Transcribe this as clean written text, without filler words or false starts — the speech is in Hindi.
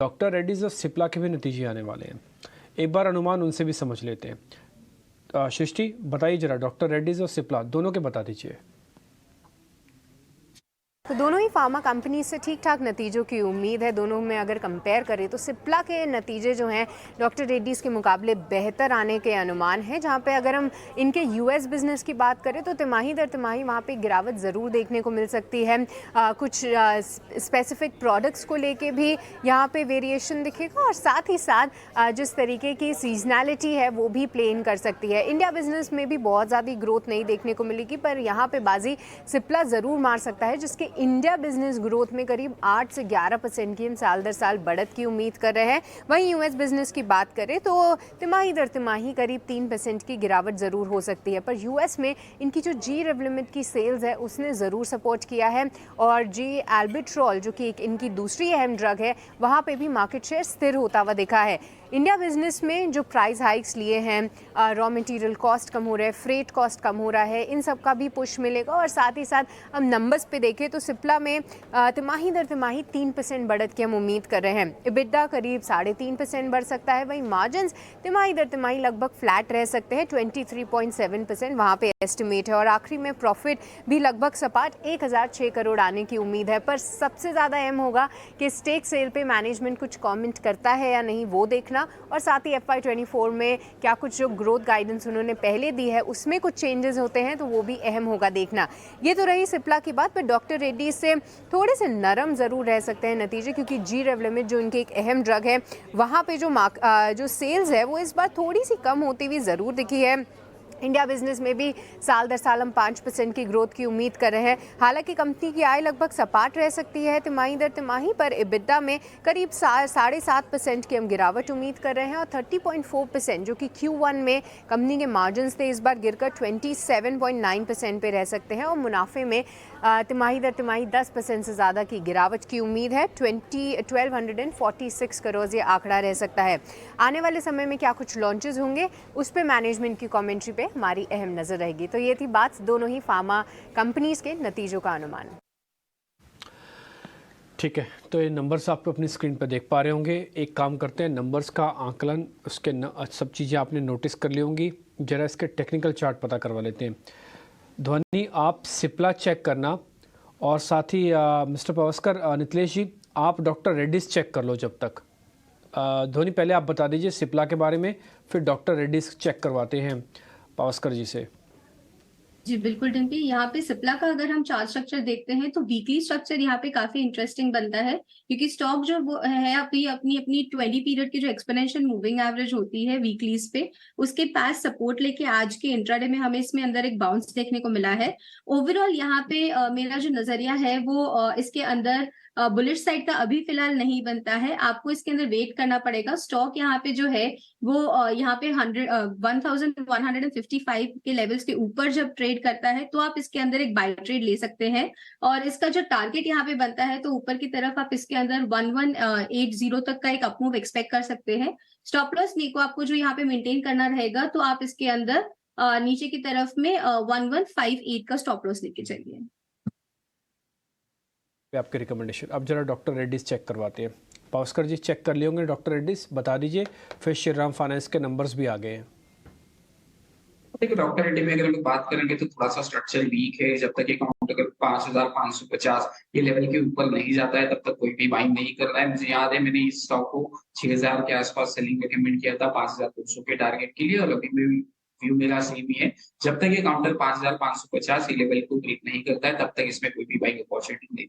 डॉक्टर रेड्डीज और सिप्ला के भी नतीजे आने वाले हैं। एक बार अनुमान उनसे भी समझ लेते हैं। सृष्टि बताइए जरा, डॉक्टर रेड्डीज और सिप्ला दोनों के बता दीजिए। तो दोनों ही फार्मा कंपनी से ठीक ठाक नतीजों की उम्मीद है। दोनों में अगर कंपेयर करें तो सिप्ला के नतीजे जो हैं डॉक्टर रेड्डीज़ के मुकाबले बेहतर आने के अनुमान हैं। जहां पे अगर हम इनके यूएस बिजनेस की बात करें तो तिमाही दर तिमाही वहां पे गिरावट ज़रूर देखने को मिल सकती है। कुछ स्पेसिफिक प्रोडक्ट्स को लेके भी यहाँ पे वेरिएशन दिखेगा और साथ ही साथ जिस तरीके की सीजनैलिटी है वो भी प्ले इन कर सकती है। इंडिया बिजनेस में भी बहुत ज़्यादा ग्रोथ नहीं देखने को मिलेगी, पर यहाँ पे बाजी सिप्ला ज़रूर मार सकता है, जिसके इंडिया बिजनेस ग्रोथ में करीब 8 से 11% की हम साल दर साल बढ़त की उम्मीद कर रहे हैं। वहीं यूएस बिजनेस की बात करें तो तिमाही दर तिमाही करीब 3% की गिरावट ज़रूर हो सकती है, पर यूएस में इनकी जो जी रेवलिमिड की सेल्स है उसने ज़रूर सपोर्ट किया है और जी एल्बिट्रॉल जो कि एक इनकी दूसरी अहम ड्रग है वहाँ पे भी मार्केट शेयर स्थिर होता हुआ दिखा है। इंडिया बिजनेस में जो प्राइस हाइक्स लिए हैं, रॉ मटेरियल कॉस्ट कम हो रहा है, फ्रेट कॉस्ट कम हो रहा है, इन सब का भी पुश मिलेगा। और साथ ही साथ हम नंबर्स पे देखें तो सिप्ला में तिमाही दर तिमाही 3% बढ़त की हम उम्मीद कर रहे हैं। इबिडा करीब 3.5% बढ़ सकता है। वहीं मार्जिन्स तिमाही दर तिमाही लगभग फ्लैट रह सकते हैं, 23.7% वहाँ पे एस्टिमेट है। और आखिरी में प्रॉफिट भी लगभग सपाट 1006 करोड़ आने की उम्मीद है। पर सबसे ज़्यादा अहम होगा कि स्टेक सेल पे मैनेजमेंट कुछ कॉमेंट करता है या नहीं वो देखना, और साथ ही FY24 में क्या कुछ जो ग्रोथ गाइडेंस उन्होंने पहले दी है उसमें कुछ चेंजेस होते हैं तो वो भी अहम होगा देखना। ये तो रही सिप्ला की बात, पर डॉक्टर रेड्डी से थोड़े से नरम ज़रूर रह सकते हैं नतीजे, क्योंकि जी रेवलिमिड जो इनकी एक अहम ड्रग है वहाँ पे जो सेल्स है वो इस बार थोड़ी सी कम होती हुई ज़रूर दिखी है। इंडिया बिजनेस में भी साल दर साल हम 5% की ग्रोथ की उम्मीद कर रहे हैं। हालांकि कंपनी की आय लगभग सपाट रह सकती है तिमाही दर तिमाही, पर इबिडा में करीब 7.5% की हम गिरावट उम्मीद कर रहे हैं। और 30.4% जो कि Q1 में कंपनी के मार्जिन्स थे इस बार गिरकर 27.9% पे रह सकते हैं। और मुनाफे में तिमाही दर तिमाही 10% से ज़्यादा की गिरावट की उम्मीद है। 1246 करोड़ ये आंकड़ा रह सकता है। आने वाले समय में क्या कुछ लॉन्चेस होंगे उस पर मैनेजमेंट की कमेंट्री पे हमारी अहम नज़र रहेगी। तो ये थी बात दोनों ही फार्मा कंपनीज के नतीजों का अनुमान। ठीक है, तो ये नंबर्स आप अपनी स्क्रीन पर देख पा रहे होंगे। एक काम करते हैं, नंबर्स का आंकलन उसके सब चीज़ें आपने नोटिस कर ली होंगी। जरा इसके टेक्निकल चार्ट पता करवा लेते हैं। ध्वनि आप सिप्ला चेक करना, और साथ ही मिस्टर पावस्कर, नितलेश जी आप डॉक्टर रेड्डीज चेक कर लो जब तक। ध्वनि पहले आप बता दीजिए सिप्ला के बारे में, फिर डॉक्टर रेड्डीज चेक करवाते हैं पावस्कर जी से। जी बिल्कुल डिम्पी, यहाँ पे सिप्ला का अगर हम चार्ट स्ट्रक्चर देखते हैं तो वीकली स्ट्रक्चर यहाँ पे काफी इंटरेस्टिंग बनता है, क्योंकि स्टॉक जो वो है अपनी अपनी अपनी 20 पीरियड की जो एक्सपोनेंशियल मूविंग एवरेज होती है वीकलीज पे, उसके पास सपोर्ट लेके आज के इंट्राडे में हमें इसमें अंदर एक बाउंस देखने को मिला है। ओवरऑल यहाँ पे मेरा जो नजरिया है वो इसके अंदर बुलिश साइड का अभी फिलहाल नहीं बनता है। आपको इसके अंदर वेट करना पड़ेगा। स्टॉक यहाँ पे जो है वो यहाँ पे 1155 के लेवल्स के ऊपर जब ट्रेड करता है तो आप इसके अंदर एक बाय ट्रेड ले सकते हैं। और इसका जो टारगेट यहाँ पे बनता है तो ऊपर की तरफ आप इसके अंदर 1180 तक का एक अपमूव एक्सपेक्ट कर सकते हैं। स्टॉप लॉस को आपको जो यहाँ पे मेंटेन करना रहेगा, तो आप इसके अंदर नीचे की तरफ में 1158 का स्टॉप लॉस लेके चलिए। आपके रिकमेंडेशन। अब जरा डॉक्टर रेड्डीज चेक करवाते हैं। पावस्कर जी चेक कर लिए होंगे डॉक्टर रेड्डीज, बता दीजिए। फिर श्रीराम फाइनेंस के नंबर्स भी आ गए हैं। देखिए डॉक्टर रेड्डी में अगर हम बात करेंगे तो थोड़ा सा स्ट्रक्चर वीक है। जब तक अकाउंट अगर 5550 ये लेवल के ऊपर नहीं जाता है तब तक कोई भी बाइंग नहीं कर रहा है। मुझे याद है मैंने इस स्टॉक को 6000 के आसपास सेलिंग रेकमेंड किया था 5200 के टारगेट के लिए, और अभी भी व्यू मेरा सेम ही है। जब तक ये काउंटर 5550 ये लेवल को ब्रेक नहीं करता है तब तक इसमें कोई भी बाइंग अपॉर्चुनिटी नहीं